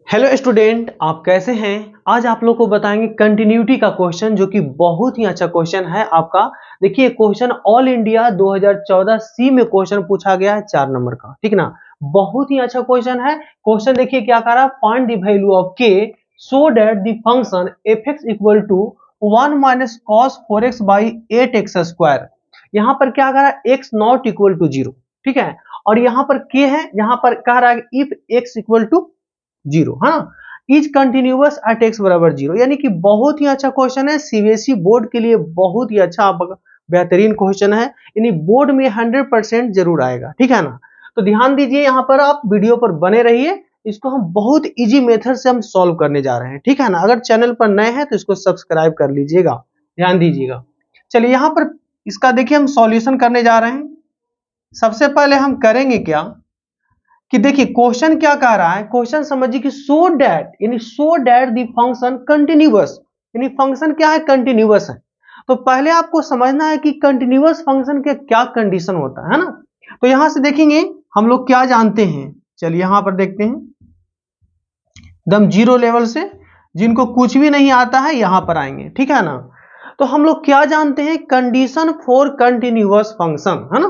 Hello student, आप कैसे हैं। आज आप लोग को बताएंगे कंटिन्यूटी का क्वेश्चन, जो कि बहुत ही अच्छा क्वेश्चन है आपका। देखिए, क्वेश्चन ऑल इंडिया 2014 सी में क्वेश्चन पूछा गया है 4 नंबर का, ठीक ना। बहुत ही अच्छा क्वेश्चन है। क्वेश्चन देखिए क्या कह रहा है, find the value of k so that the function f(x) equal to 1 minus cos 4x by 8x square. यहाँ पर क्या कह रहा है, x नॉट इक्वल टू 0, ठीक है। और यहाँ पर k है, यहाँ पर कह रहा है इफ x इक्वल टू 0, हाँ, इज कंटिन्यूअस एट x बराबर 0। यानी कि बहुत ही अच्छा क्वेश्चन है, सीबीएसई बोर्ड के लिए बहुत ही अच्छा बेहतरीन क्वेश्चन है। यानी बोर्ड में 100% जरूर आएगा, ठीक है ना। तो ध्यान दीजिए, यहाँ पर आप वीडियो पर बने रहिए। इसको हम बहुत इजी मेथड से हम सॉल्व करने जा रहे हैं, ठीक है ना। अगर चैनल पर नए हैं तो इसको सब्सक्राइब कर लीजिएगा, ध्यान दीजिएगा। चलिए यहाँ पर इसका देखिए हम सॉल्यूशन करने जा रहे हैं। सबसे पहले हम करेंगे क्या कि देखिए क्वेश्चन क्या कह रहा है। क्वेश्चन समझिए कि so that the function continuous, यानी फंक्शन क्या है, कंटिन्यूअस है। तो पहले आपको समझना है कि कंटिन्यूअस फंक्शन के क्या कंडीशन होता है ना। तो यहां से देखेंगे हम लोग क्या जानते हैं। चलिए यहां पर देखते हैं एकदम जीरो लेवल से, जिनको कुछ भी नहीं आता है यहां पर आएंगे, ठीक है ना। तो हम लोग क्या जानते हैं, कंडीशन फॉर कंटिन्यूअस फंक्शन, है ना।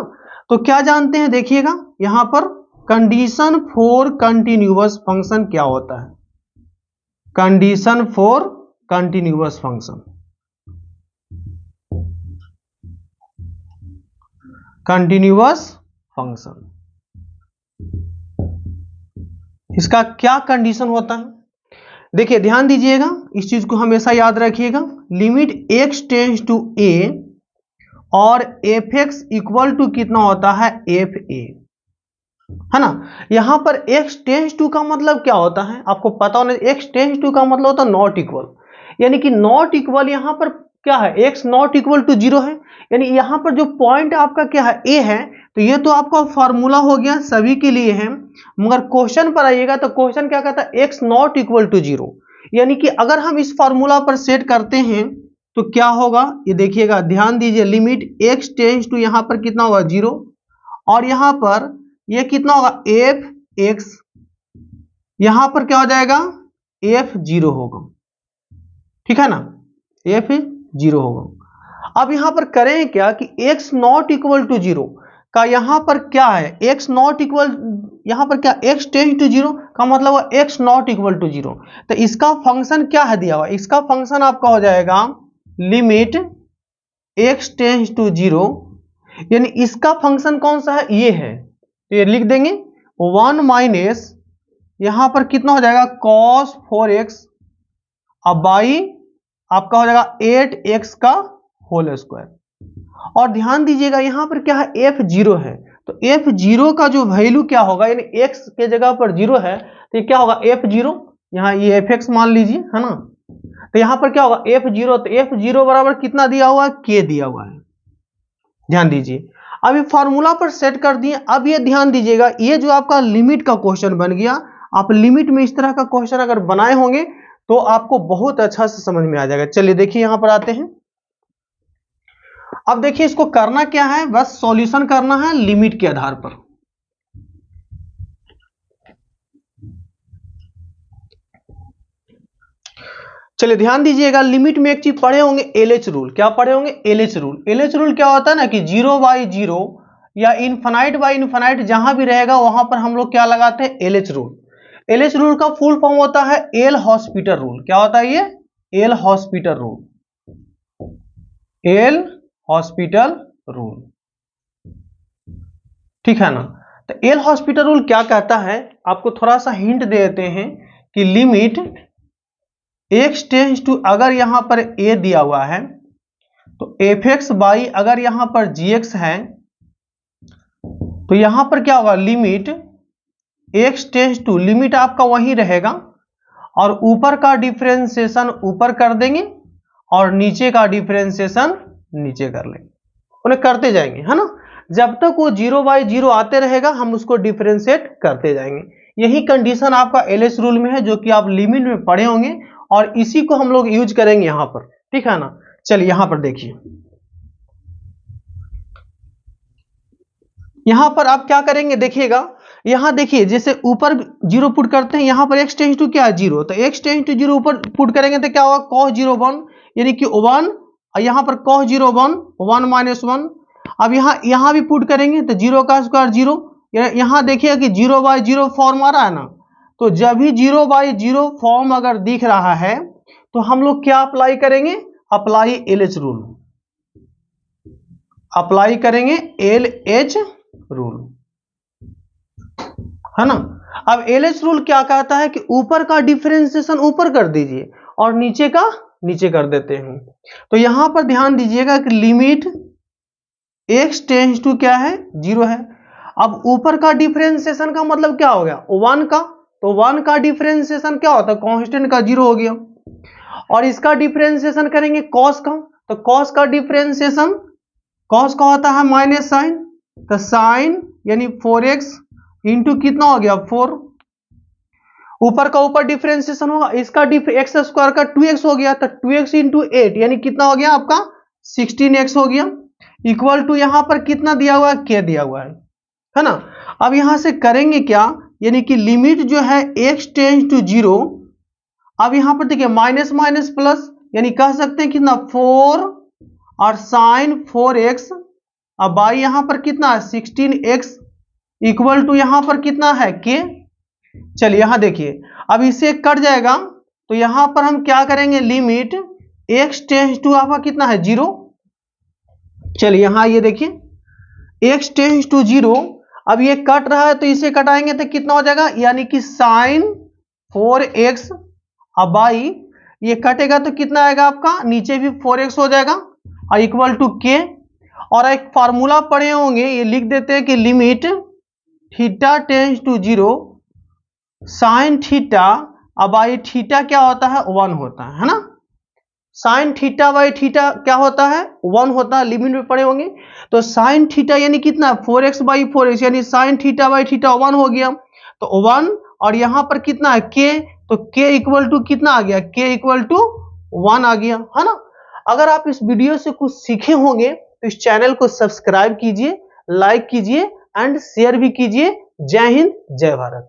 तो क्या जानते हैं, देखिएगा यहां पर कंडीशन फॉर कंटिन्यूअस फंक्शन क्या होता है। Condition for continuous function, continuous function, इसका क्या कंडीशन होता है। देखिए ध्यान दीजिएगा, इस चीज को हमेशा याद रखिएगा। Limit x tends to a और f(x) इक्वल टू कितना होता है, fa, है ना। यहां पर x टेंस टू का मतलब क्या होता है, आपको पता होना। x टेंस टू का मतलब होता है नॉट इक्वल, यानी कि नॉट इक्वल यहां पर क्या है, x नॉट इक्वल टू 0 है। यानी यहां पर जो पॉइंट आपका क्या है, a है। तो ये तो आपका फॉर्मूला हो गया, सभी के लिए है। मगर क्वेश्चन पर आइएगा तो क्वेश्चन क्या कहता है, x नॉट इक्वल टू 0। यानी कि अगर हम इस फॉर्मूला पर सेट करते हैं तो क्या होगा, ये देखिएगा, ध्यान दीजिए। लिमिट x टेंस टू यहां पर कितना होगा, 0, और यहां पर ये कितना होगा, f(x), यहां पर क्या हो जाएगा, f(0) होगा, ठीक है ना, f(0) होगा। अब यहां पर करें क्या कि x नॉट इक्वल टू 0 का यहां पर क्या है, x नॉट इक्वल, यहां पर क्या, x टेंस टू 0 का मतलब x नॉट इक्वल टू 0। तो इसका फंक्शन क्या है दिया हुआ, इसका फंक्शन आपका हो जाएगा लिमिट x टेंस टू 0, यानी इसका फंक्शन कौन सा है, ये है। तो ये लिख देंगे 1 माइनस, यहां पर कितना हो जाएगा, cos 4x अब बाई आपका हो जाएगा 8x का होल स्क्वायर। और ध्यान दीजिएगा यहां पर क्या है, f(0) है। तो f(0) का जो वैल्यू क्या होगा, यानी x के जगह पर 0 है तो ये क्या होगा, f(0), यहां ये f(x) मान लीजिए, है ना। तो यहां पर क्या होगा, f(0), तो f(0) बराबर कितना दिया हुआ है, k दिया हुआ है। ध्यान दीजिए, अब ये फॉर्मूला पर सेट कर दिए। अब ये ध्यान दीजिएगा, ये जो आपका लिमिट का क्वेश्चन बन गया, आप लिमिट में इस तरह का क्वेश्चन अगर बनाए होंगे तो आपको बहुत अच्छा से समझ में आ जाएगा। चलिए देखिए यहां पर आते हैं। अब देखिए इसको करना क्या है, बस सॉल्यूशन करना है लिमिट के आधार पर। चलिए ध्यान दीजिएगा, लिमिट में एक चीज पढ़े होंगे, एलएच रूल। क्या पढ़े होंगे, एलएच रूल। एलएच रूल क्या होता है ना कि 0/0 या इनफाइनाइट बाई इनफाइनाइट जहां भी रहेगा वहां पर हम लोग क्या लगाते हैं, एलएच रूल। एलएच रूल का फुल फॉर्म होता है एल हॉस्पिटल रूल। क्या होता है ये, L hospital rule, L hospital rule, ठीक है ना। तो एल हॉस्पिटल रूल क्या कहता है, आपको थोड़ा सा हिंट दे देते हैं कि लिमिट x टेंस टू, अगर यहां पर a दिया हुआ है तो f(x) बाई अगर यहां पर gx है तो यहां पर क्या होगा, limit x tends to, limit आपका वही रहेगा और ऊपर का डिफरेंशिएशन ऊपर कर देंगे और नीचे का डिफरेंशिएशन नीचे कर लेंगे, उन्हें करते जाएंगे, है ना। जब तक वो 0/0 आते रहेगा हम उसको डिफरेंशिएट करते जाएंगे। यही कंडीशन आपका एलएच रूल में है, जो कि आप लिमिट में पढ़े होंगे और इसी को हम लोग यूज करेंगे यहां पर, ठीक है ना। चलिए यहां पर देखिए, यहां पर आप क्या करेंगे, देखिएगा यहाँ देखिए जैसे ऊपर 0 पुट करते हैं, यहाँ पर x टेंस टू क्या है 0, तो x टेंस टू 0 ऊपर पुट करेंगे तो क्या होगा cos 0 1, यानी कि 1, और यहाँ पर cos 0 1 1 माइनस 1। अब यहाँ भी पुट करेंगे तो 0 का स्क्वायर 0, यहाँ देखिए कि 0/0 फॉर्म आ रहा है ना, तो जब भी 0/0 फॉर्म अगर दिख रहा है तो हम लोग क्या अप्लाई करेंगे, अप्लाई LH रूल, अप्लाई करेंगे LH रूल, है ना। अब LH रूल क्या कहता है कि ऊपर का डिफरेंशिएशन ऊपर कर दीजिए और नीचे का नीचे कर देते हैं। तो यहां पर ध्यान दीजिएगा कि लिमिट x टेंस टू क्या है 0 है। अब ऊपर का डिफरेंशिएशन का मतलब क्या हो गया 1 का, तो 1 का डिफरेंशिएशन क्या होता है कांस्टेंट का 0 हो गया। और इसका डिफरेंशिएशन करेंगे cos का, तो cos का डिफरेंशिएशन cos का होता है माइनस साइन, तो साइन यानी 4x इंटू कितना हो गया 4, ऊपर का ऊपर डिफरेंशिएशन होगा, इसका एक्स स्क्वायर का 2x हो गया, तो 2x इंटू 8 यानी कितना हो गया आपका 16x हो गया, इक्वल टू यहां पर कितना दिया हुआ है k दिया हुआ है ना। अब यहां से करेंगे क्या, यानी कि लिमिट जो है x टेंस टू 0, अब यहां पर देखिए माइनस माइनस प्लस, यानी कह सकते हैं कितना 4 और साइन 4x, अब बाई यहां पर कितना है 16x इक्वल टू यहां पर कितना है k। चलिए यहां देखिए अब इसे कट जाएगा, तो यहां पर हम क्या करेंगे लिमिट x टेंस टू आपका कितना है 0। चलिए यहां ये देखिए x टेंस टू 0, अब ये कट रहा है तो इसे कटाएंगे तो कितना हो जाएगा, यानी कि साइन 4x, अब बाई ये कटेगा तो कितना आएगा आपका नीचे भी 4x हो जाएगा और इक्वल टू k। और एक फार्मूला पढ़े होंगे, ये लिख देते हैं कि limit theta tends to 0 sine theta, अब बाई थीटा क्या होता है 1 होता है ना, साइन थीटा बाई थीटा क्या होता है 1 होता है, लिमिट में पढ़े होंगे। तो साइन थीटा यानी कितना 4x/4x, यानी साइन थीटा बाई थीटा 1 हो गया, तो 1 और यहां पर कितना है k, तो k इक्वल टू कितना आ गया, k इक्वल टू 1 आ गया, है ना। अगर आप इस वीडियो से कुछ सीखे होंगे तो इस चैनल को सब्सक्राइब कीजिए, लाइक कीजिए एंड शेयर भी कीजिए। जय हिंद, जय भारत।